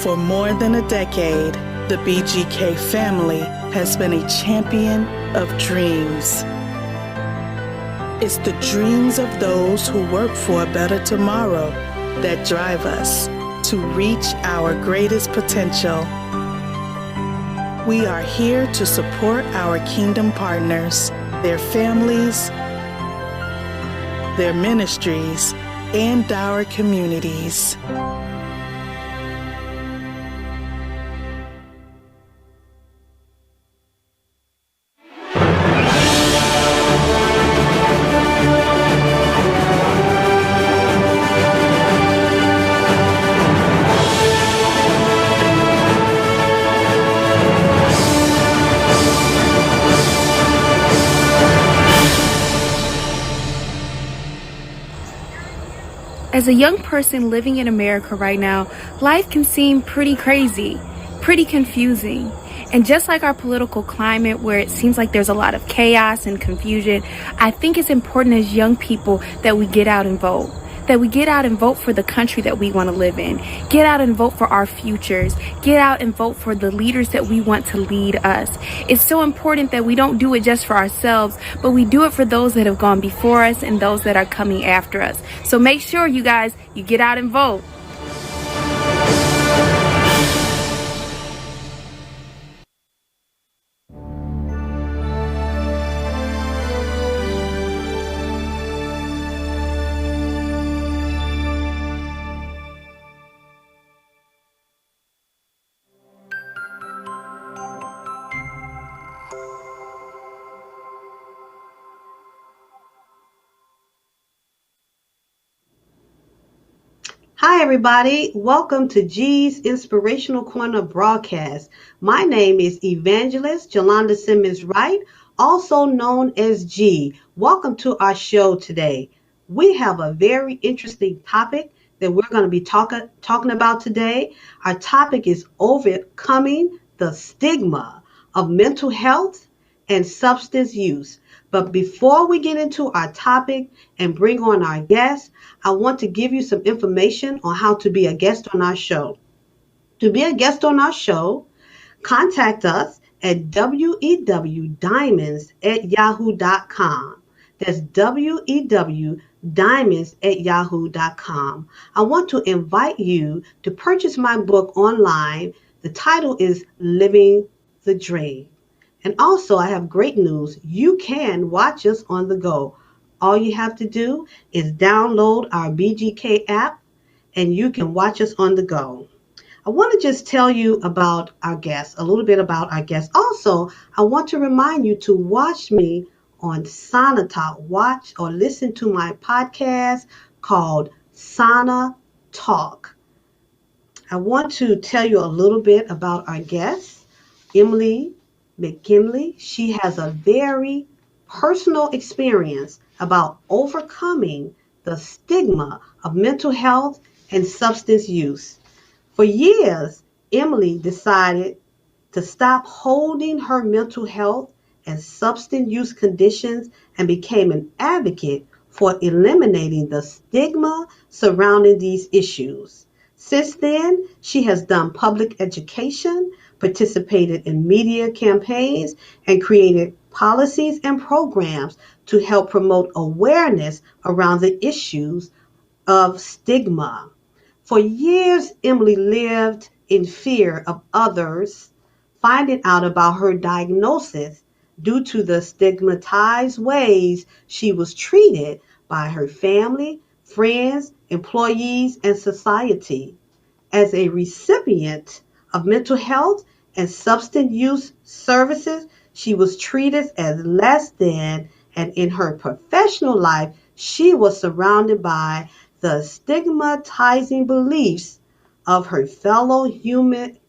For more than a decade, the BGK family has been a champion of dreams. It's the dreams of those who work for a better tomorrow that drive us to reach our greatest potential. We are here to support our kingdom partners, their families, their ministries, and our communities. As a young person living in America right now, life can seem pretty crazy, pretty confusing. And just like our political climate, where it seems like there's a lot of chaos and confusion, I think it's important as young people that we get out and vote. That we get out and vote for the country that we want to live in. Get out and vote for our futures. Get out and vote for the leaders that we want to lead us. It's so important that we don't do it just for ourselves, but we do it for those that have gone before us and those that are coming after us. So make sure, you guys, you get out and vote. Hi, everybody. Welcome to G's Inspirational Corner broadcast. My name is Evangelist Jolanda Simmons Wright, also known as G. Welcome to our show today. We have a very interesting topic that we're going to be talking about today. Our topic is overcoming the stigma of mental health and substance use. But before we get into our topic and bring on our guest, I want to give you some information on how to be a guest on our show. To be a guest on our show, contact us at wewdiamonds@yahoo.com. That's wewdiamonds@yahoo.com. I want to invite you to purchase my book online. The title is Living the Dream. And also, I have great news. You can watch us on the go. All you have to do is download our BGK app, and you can watch us on the go. I want to just tell you about our guests, a little bit about our guests. Also, I want to remind you to watch me on Sonatalk. Watch or listen to my podcast called Sana Talk. I want to tell you a little bit about our guest, Emily McGinley. She has a very personal experience about overcoming the stigma of mental health and substance use. For years, Emily decided to stop holding her mental health and substance use conditions and became an advocate for eliminating the stigma surrounding these issues. Since then, she has done public education, participated in media campaigns, and created policies and programs to help promote awareness around the issues of stigma. For years, Emily lived in fear of others finding out about her diagnosis due to the stigmatized ways she was treated by her family, friends, employees, and society. As a recipient of mental health and substance use services, she was treated as less than, and in her professional life, she was surrounded by the stigmatizing beliefs of her fellow human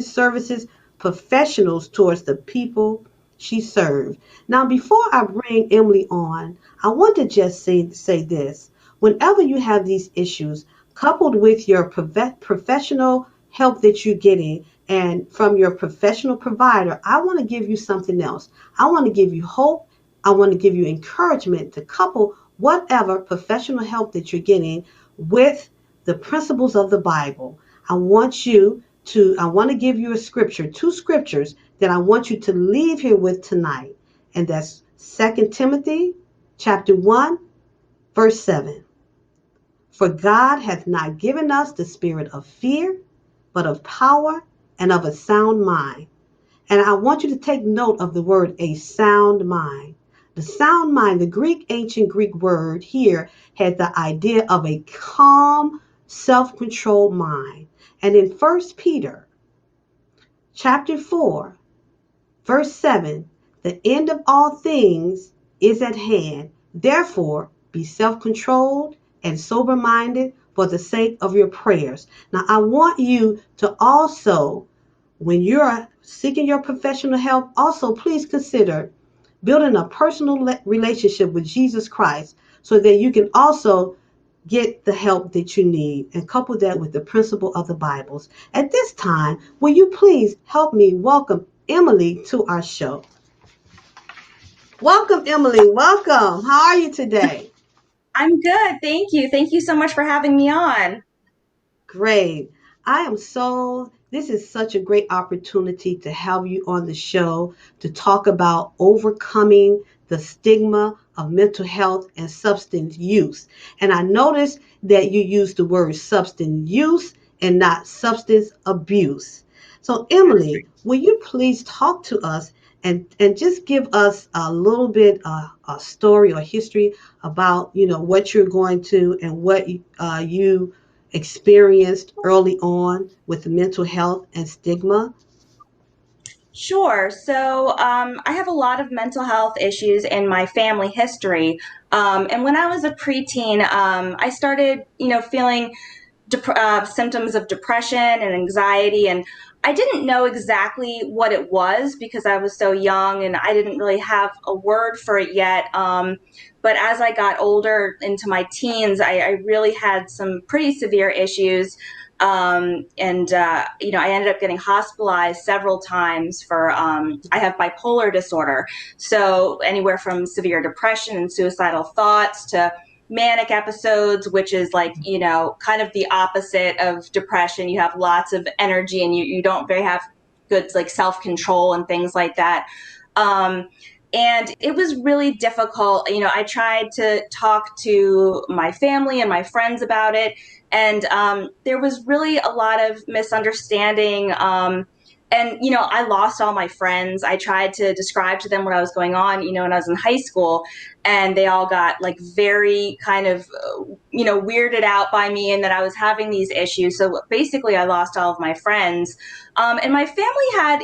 services professionals towards the people she served. Now, before I bring Emily on, I want to just say this. Whenever you have these issues, coupled with your professional help that you're getting and from your professional provider, I want to give you something else. I want to give you hope. I want to give you encouragement to couple whatever professional help that you're getting with the principles of the Bible. I want you I want to give you a scripture, two scriptures that I want you to leave here with tonight. And that's 2 Timothy chapter 1, verse 7. For God hath not given us the spirit of fear, but of power and of a sound mind. And I want you to take note of the word a sound mind. The sound mind, the ancient Greek word here had the idea of a calm, self-controlled mind. And in 1 Peter chapter 4, verse 7, the end of all things is at hand. Therefore, be self-controlled and sober-minded for the sake of your prayers. Now, I want you to also, when you're seeking your professional help, also please consider building a personal relationship with Jesus Christ so that you can also get the help that you need and couple that with the principle of the Bibles. At this time, will you please help me welcome Emily to our show? Welcome, Emily. Welcome. How are you today? I'm good. Thank you. Thank you so much for having me on. Great. This is such a great opportunity to have you on the show to talk about overcoming the stigma of mental health and substance use. And I noticed that you used the word substance use and not substance abuse. So, Emily, will you please talk to us and just give us a little bit a story or history about what you're going to and what you experienced early on with mental health and stigma? Sure. So, I have a lot of mental health issues in my family history. And when I was a preteen, I started, feeling symptoms of depression and anxiety. And I didn't know exactly what it was because I was so young and I didn't really have a word for it yet. But as I got older into my teens, I really had some pretty severe issues. I ended up getting hospitalized several times for, I have bipolar disorder. So anywhere from severe depression and suicidal thoughts to manic episodes, which is like, kind of the opposite of depression. You have lots of energy and you don't very have good like self-control and things like that. And it was really difficult. I tried to talk to my family and my friends about it. And there was really a lot of misunderstanding. I lost all my friends. I tried to describe to them what I was going on, when I was in high school, and they all got like very kind of, weirded out by me and that I was having these issues. So basically I lost all of my friends. And my family had,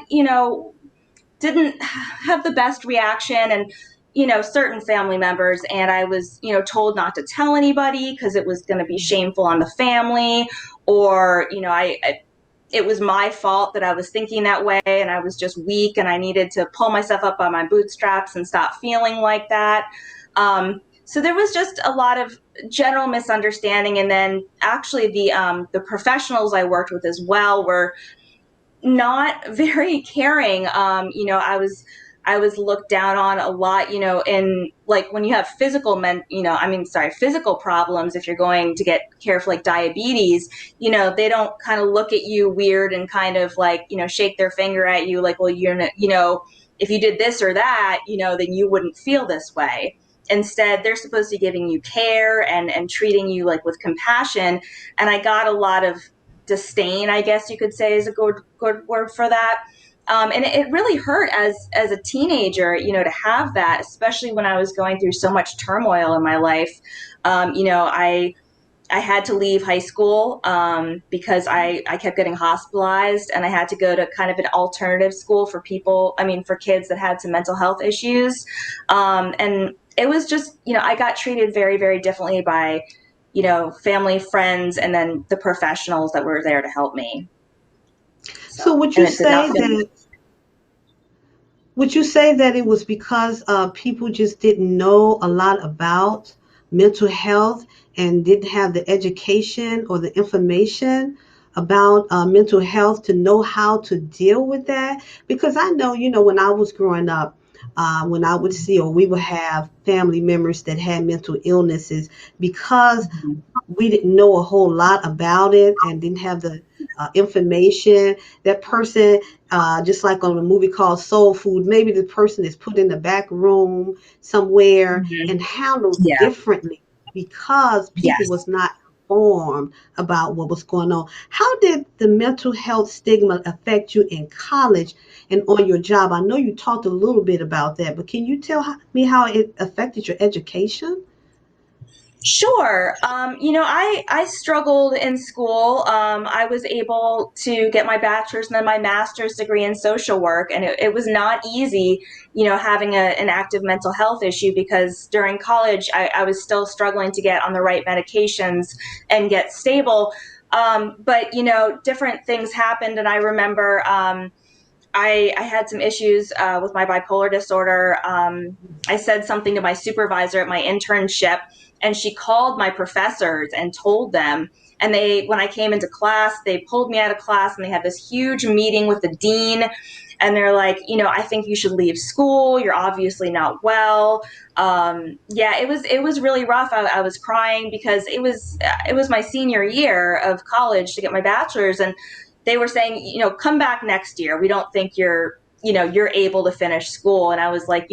didn't have the best reaction, and certain family members, and I was told not to tell anybody because it was going to be shameful on the family, or it was my fault that I was thinking that way and I was just weak and I needed to pull myself up by my bootstraps and stop feeling like that. So there was just a lot of general misunderstanding, and then actually the professionals I worked with as well were not very caring. I was looked down on a lot, in like when you have physical problems. If you're going to get care for like diabetes, they don't kind of look at you weird and kind of like, shake their finger at you like, well, if you did this or that, then you wouldn't feel this way. Instead, they're supposed to be giving you care and treating you like with compassion. And I got a lot of disdain, I guess you could say is a good word for that. And it really hurt as a teenager, to have that, especially when I was going through so much turmoil in my life. I had to leave high school because I kept getting hospitalized, and I had to go to kind of an alternative school for for kids that had some mental health issues. And it was just, I got treated very, very differently by family, friends, and then the professionals that were there to help me. So would you say that it was because people just didn't know a lot about mental health and didn't have the education or the information about mental health to know how to deal with that? Because I know, when I was growing up, when I would see or we would have family members that had mental illnesses, because we didn't know a whole lot about it and didn't have the information. That person, just like on a movie called Soul Food, maybe the person is put in the back room somewhere Mhm. and handled Yeah. differently because people Yes. was not informed about what was going on. How did the mental health stigma affect you in college and on your job? I know you talked a little bit about that, but can you tell me how it affected your education? Sure. I struggled in school. I was able to get my bachelor's and then my master's degree in social work, and it was not easy, having an active mental health issue because during college I was still struggling to get on the right medications and get stable. But different things happened, and I remember I had some issues with my bipolar disorder. I said something to my supervisor at my internship, and she called my professors and told them. And when I came into class, they pulled me out of class and they had this huge meeting with the dean. And they're like, I think you should leave school. You're obviously not well. Yeah, it was really rough. I was crying because it was my senior year of college to get my bachelor's, and they were saying, come back next year. We don't think you're able to finish school. And I was like,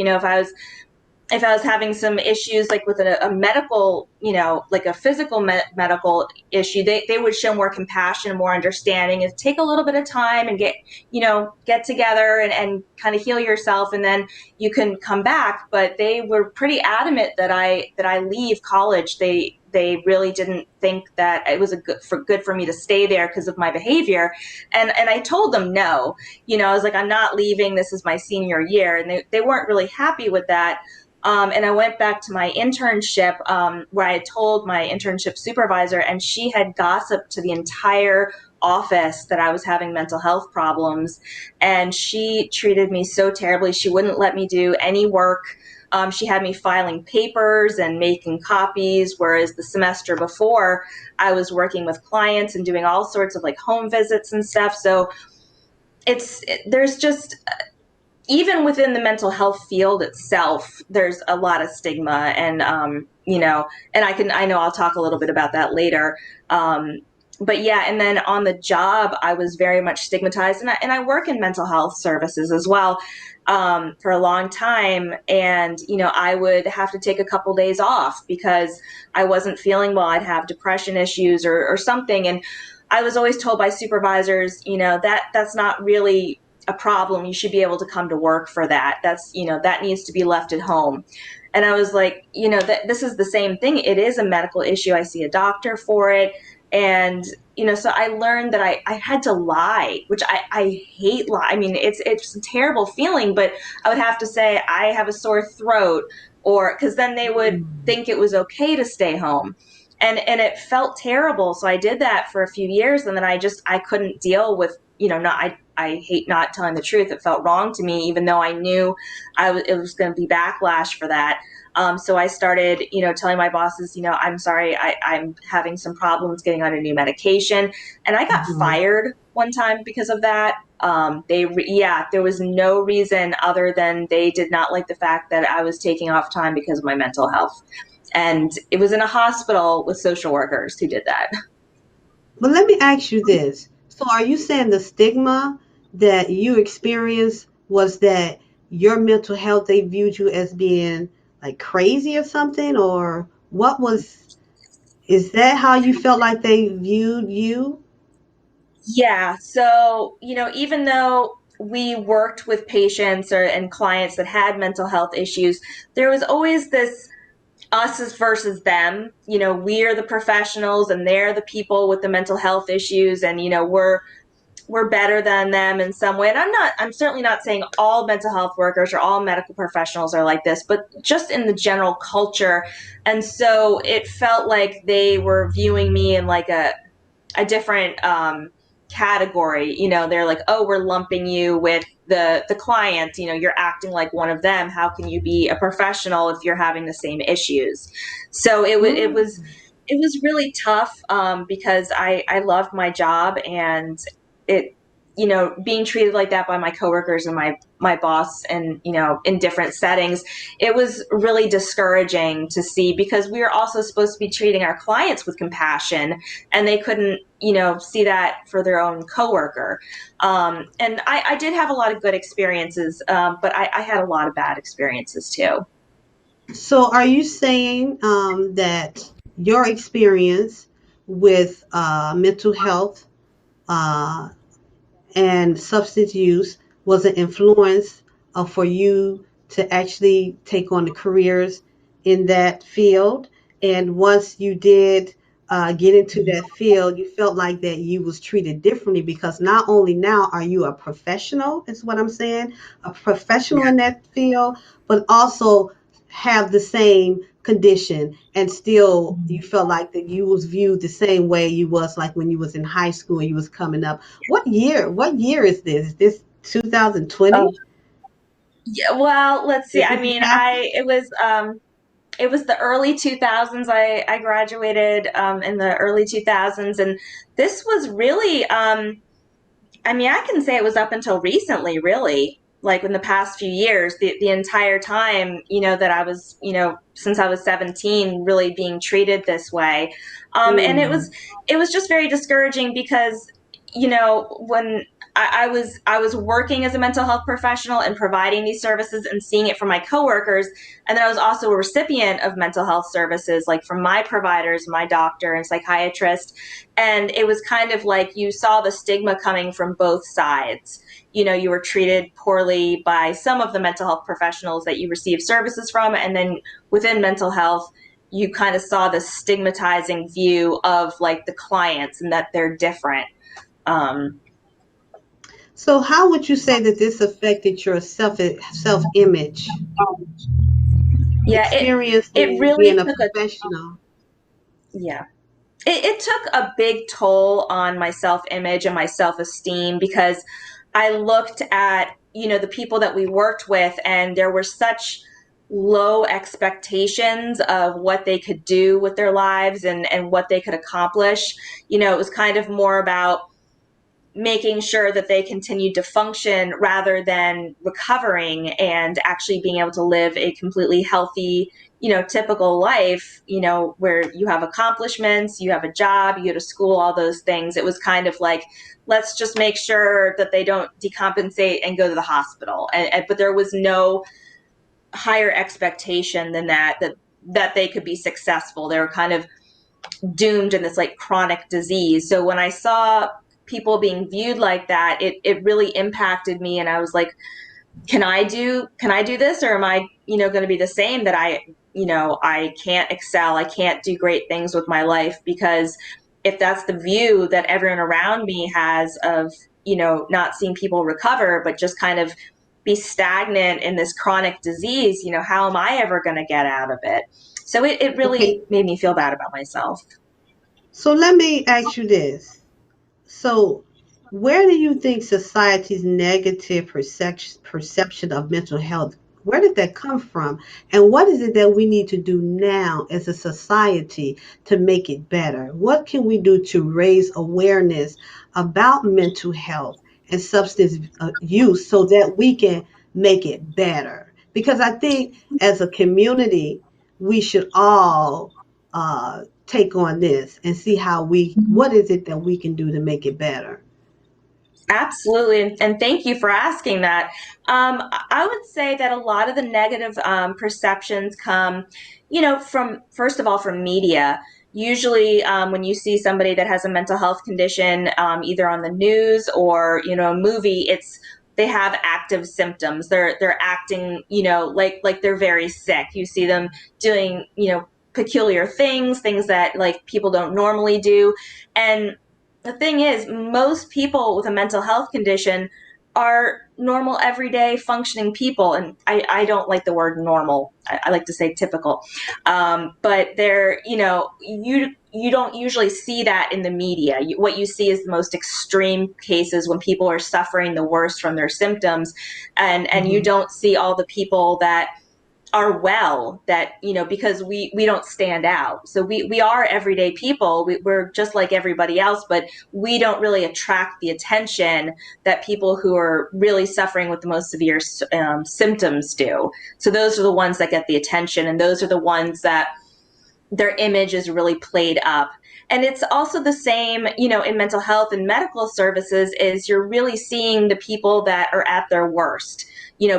if I was having some issues like with a medical, like a physical medical issue, they would show more compassion and more understanding, and take a little bit of time and get together and kind of heal yourself, and then you can come back. But they were pretty adamant that I leave college. They really didn't think that it was good for me to stay there because of my behavior. And I told them no. I was like, I'm not leaving. This is my senior year. And they weren't really happy with that. And I went back to my internship, where I had told my internship supervisor, and she had gossiped to the entire office that I was having mental health problems. And she treated me so terribly. She wouldn't let me do any work. She had me filing papers and making copies, whereas the semester before I was working with clients and doing all sorts of like home visits and stuff. So there's just, even within the mental health field itself, there's a lot of stigma, and and I know I'll talk a little bit about that later. But yeah, and then on the job, I was very much stigmatized, and I work in mental health services as well, for a long time, and I would have to take a couple days off because I wasn't feeling well. I'd have depression issues or something, and I was always told by supervisors, that's not really a problem. You should be able to come to work for that. That needs to be left at home. And I was like, this is the same thing. It is a medical issue. I see a doctor for it. And, so I learned that I had to lie, which I hate lie. I mean, it's a terrible feeling, but I would have to say I have a sore throat, or because then they would think it was okay to stay home. And it felt terrible. So I did that for a few years, and then I couldn't deal with, not, I hate not telling the truth. It felt wrong to me, even though I knew it was going to be backlash for that. So I started, telling my bosses, I'm sorry, I'm having some problems getting on a new medication. And I got Mhm. fired one time because of that. There was no reason other than they did not like the fact that I was taking off time because of my mental health. And it was in a hospital with social workers who did that. But let me ask you this. So are you saying the stigma that you experienced was that your mental health, they viewed you as being like crazy or something? Or is that how you felt like they viewed you? Yeah. So, even though we worked with patients and clients that had mental health issues, there was always this us versus them. We're the professionals and they're the people with the mental health issues, and we're better than them in some way. And I'm certainly not saying all mental health workers or all medical professionals are like this, but just in the general culture. And so it felt like they were viewing me in like a different category. They're like, oh, we're lumping you with the client. You're acting like one of them. How can you be a professional if you're having the same issues? So it was really tough, because I loved my job, and it being treated like that by my coworkers and my boss, and in different settings, it was really discouraging to see, because we were also supposed to be treating our clients with compassion, and they couldn't see that for their own coworker. And I did have a lot of good experiences, but I had a lot of bad experiences too. So, are you saying that your experience with mental health uh, and substance use was an influence for you to actually take on the careers in that field? And once you did get into that field, you felt like that you was treated differently, because not only now are you a professional, is what I'm saying, a professional in that field, but also have the same condition, and still you felt like that you was viewed the same way you was like when you was in high school and you was coming up. What year is this? Is this 2020? Yeah, well, let's see. Did I this mean, happen? it was the early 2000s. I graduated in the early 2000s, and this was really, I mean, I can say it was up until recently, really, like in the past few years, the entire time, that I was, since I was 17, really being treated this way. And Mm. it was just very discouraging, because, when I was working as a mental health professional and providing these services and seeing it from my coworkers. And then I was also a recipient of mental health services, like from my providers, my doctor and psychiatrist. And it was kind of like you saw the stigma coming from both sides. You were treated poorly by some of the mental health professionals that you received services from. And then within mental health, you kind of saw the stigmatizing view of like the clients, and that they're different. Um, So how would you say that this affected your self image yeah, it experiencing really being a took a professional? yeah. It took a big toll on my self-image and my self-esteem, because I looked at, the people that we worked with, and there were such low expectations of what they could do with their lives, and what they could accomplish. It was kind of more about making sure that they continued to function rather than recovering and actually being able to live a completely healthy, typical life, where you have accomplishments, you have a job, you go to school, all those things. It was kind of like, let's just make sure that they don't decompensate and go to the hospital. But there was no higher expectation than that they could be successful. They were kind of doomed in this like chronic disease. So when I saw people being viewed like that, it really impacted me. And I was like, can I do this? Or am I, going to be the same, that I can't excel. I can't do great things with my life, because if that's the view that everyone around me has of, not seeing people recover, but just kind of be stagnant in this chronic disease, how am I ever going to get out of it? So it really Okay, made me feel bad about myself. so let me ask you this. So, where do you think society's negative perception of mental health, where did that come from? And what is it that we need to do now as a society to make it better? What can we do to raise awareness about mental health and substance use so that we can make it better? Because I think as a community, we should all take on this and see what is it that we can do to make it better. Absolutely. And thank you for asking that. I would say that a lot of the negative perceptions come, from, first of all, from media. Usually, when you see somebody that has a mental health condition, either on the news or, a movie, they have active symptoms. They're acting, like they're very sick. You see them doing, peculiar things that like people don't normally do. And the thing is, most people with a mental health condition are normal, everyday functioning people. And I don't like the word normal. I like to say typical. But they're, you don't usually see that in the media. What you see is the most extreme cases when people are suffering the worst from their symptoms. And you Mhm. don't see all the people that are well, that, because we don't stand out. So we are everyday people. We're just like everybody else, but we don't really attract the attention that people who are really suffering with the most severe symptoms do. So those are the ones that get the attention, and those are the ones that their image is really played up. And it's also the same, in mental health and medical services, is you're really seeing the people that are at their worst.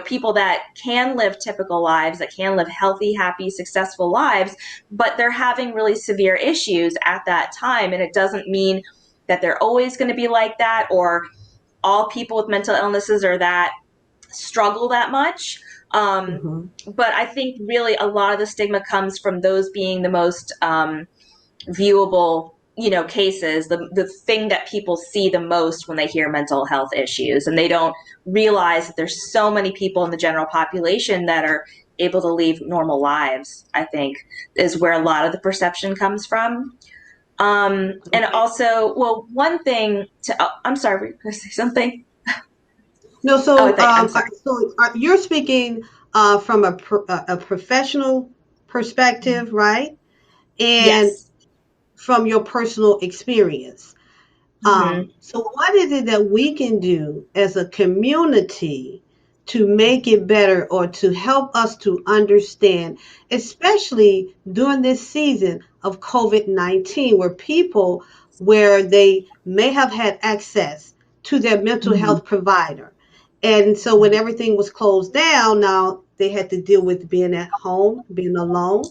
People that can live typical lives, that can live healthy, happy, successful lives, but they're having really severe issues at that time. And it doesn't mean that they're always going to be like that, or all people with mental illnesses are that struggle that much. But I think really a lot of the stigma comes from those being the most viewable, cases, the thing that people see the most when they hear mental health issues, and they don't realize that there's so many people in the general population that are able to lead normal lives, I think, is where a lot of the perception comes from. And also, well, one thing I'm sorry, were you going to say something? No, Oh, so I'm sorry. you're speaking from a professional perspective, right? And Yes. from your personal experience. Hmm. So, what is it that we can do as a community to make it better or to help us to understand, especially during this season of COVID-19, where they may have had access to their mental Hmm. health provider. And so, when everything was closed down, now they had to deal with being at home, being alone,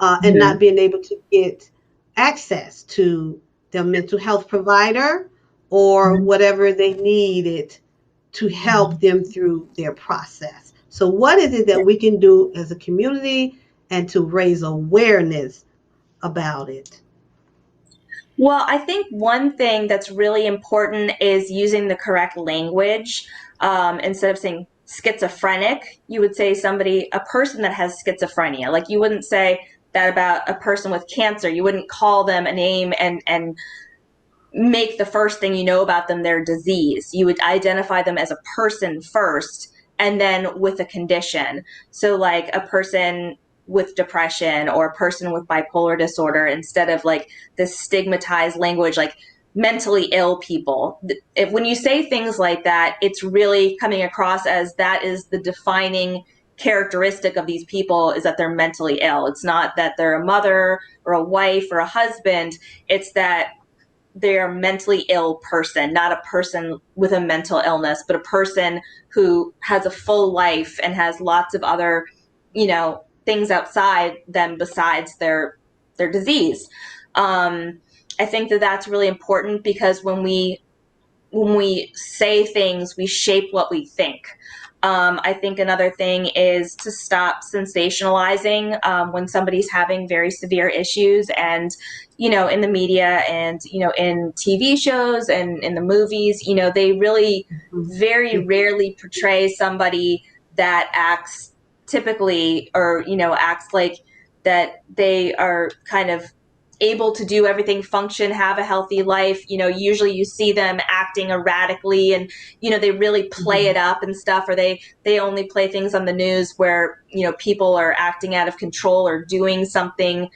and not Hmm. being able to get access to their mental health provider or whatever they needed to help them through their process. So, what is it that we can do as a community and to raise awareness about it? Well, I think one thing that's really important is using the correct language. Instead of saying schizophrenic, you would say a person that has schizophrenia. Like, you wouldn't say that about a person with cancer. You wouldn't call them a name and make the first thing you know about them their disease. You would identify them as a person first, and then with a condition. So, like a person with depression or a person with bipolar disorder, instead of like this stigmatized language like mentally ill people. When you say things like that, it's really coming across as that is the defining characteristic of these people, is that they're mentally ill. It's not that they're a mother or a wife or a husband. It's that they're a mentally ill person, not a person with a mental illness, but a person who has a full life and has lots of other, things outside them besides their disease. I think that that's really important, because when we say things, we shape what we think. I think another thing is to stop sensationalizing when somebody's having very severe issues, and in the media and in TV shows and in the movies, they really very rarely portray somebody that acts typically, or acts like that they are kind of able to do everything, function, have a healthy life. Usually you see them acting erratically, and they really play it up and stuff, or they only play things on the news where people are acting out of control or doing something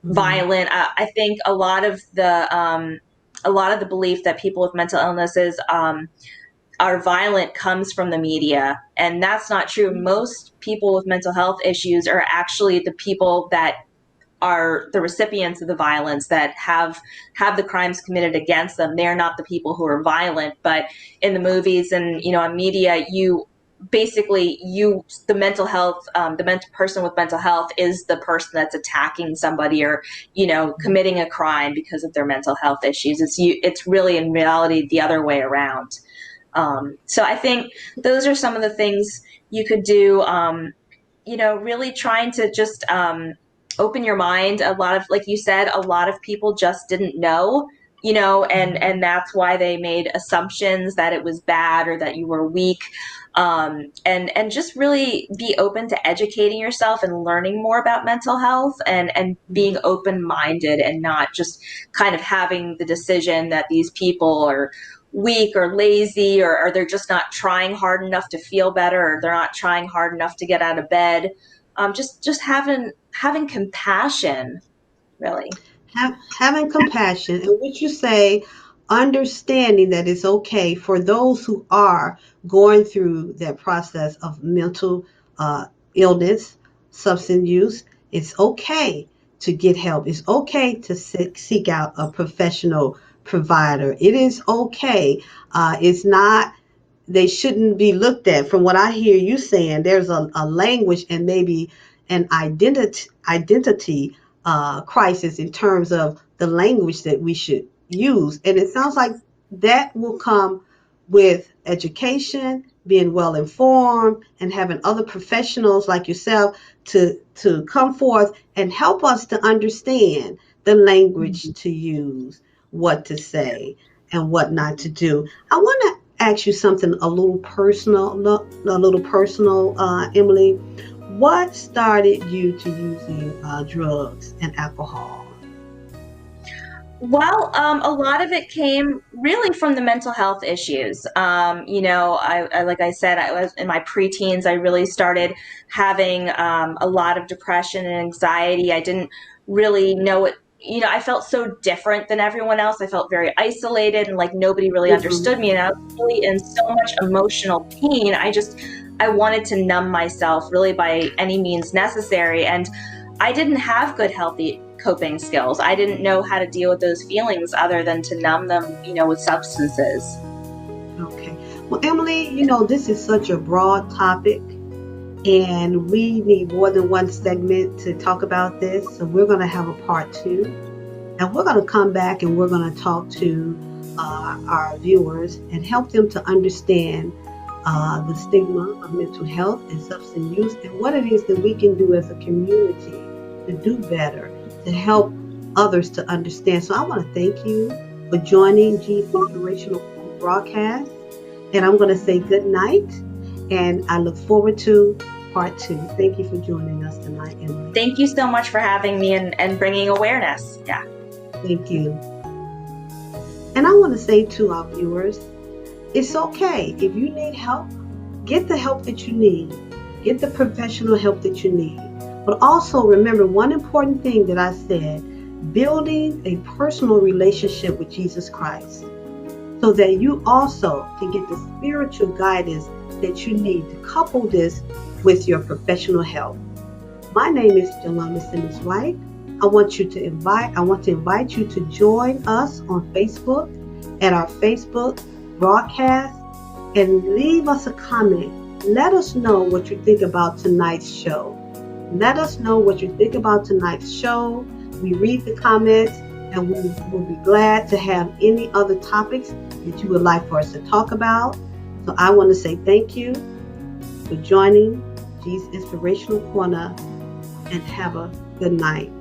violent. I think a lot of the belief that people with mental illnesses are violent comes from the media, and that's not true. Most people with mental health issues are actually the people that are the recipients of the violence, that have the crimes committed against them. They're not the people who are violent. But in the movies and on media, the mental health, the mental person with mental health is the person that's attacking somebody, or committing a crime because of their mental health issues. It's really in reality the other way around. So I think those are some of the things you could do. Really trying to just open your mind. A lot of, like you said, a lot of people just didn't know and that's why they made assumptions that it was bad or that you were weak. And just really be open to educating yourself and learning more about mental health, and being open-minded, and not just kind of having the decision that these people are weak or lazy, or they're just not trying hard enough to feel better, or they're not trying hard enough to get out of bed. Just having compassion, really. Having compassion, and what you say, understanding that it's okay for those who are going through that process of mental illness, substance use. It's okay to get help. It's okay to seek out a professional provider. It is okay. It's not, they shouldn't be looked at. From what I hear you saying, there's a language and maybe an identity crisis in terms of the language that we should use. And it sounds like that will come with education, being well informed, and having other professionals like yourself to come forth and help us to understand the language to use, what to say, and what not to do. I want to ask you something a little personal, Emily. What started you to using drugs and alcohol? Well, a lot of it came really from the mental health issues. I like I said, I was in my preteens. I really started having a lot of depression and anxiety. I didn't really know it. I felt so different than everyone else. I felt very isolated, and like nobody really understood me. And I was really in so much emotional pain. I wanted to numb myself really by any means necessary. And I didn't have good, healthy coping skills. I didn't know how to deal with those feelings other than to numb them, with substances. Okay. Well, Emily, this is such a broad topic, and we need more than one segment to talk about this. So we're going to have a part 2, and we're going to come back and we're going to talk to our viewers and help them to understand the stigma of mental health and substance use, and what it is that we can do as a community to do better, to help others to understand. So I want to thank you for joining G's Inspirational Broadcast, and I'm going to say good night, and I look forward to part 2. Thank you for joining us tonight, Emily. Thank you so much for having me and bringing awareness. Yeah. Thank you. And I want to say to our viewers, it's okay. If you need help, get the help that you need. Get the professional help that you need. But also remember one important thing that I said, building a personal relationship with Jesus Christ, so that you also can get the spiritual guidance that you need to couple this with your professional help. My name is Yolanda Simmons White. I want to invite you to join us on Facebook at our Facebook broadcast, and leave us a comment. Let us know what you think about tonight's show. Let us know what you think about tonight's show. We read the comments, and we will be glad to have any other topics that you would like for us to talk about. So I want to say thank you for joining G's Inspirational Corner, and have a good night.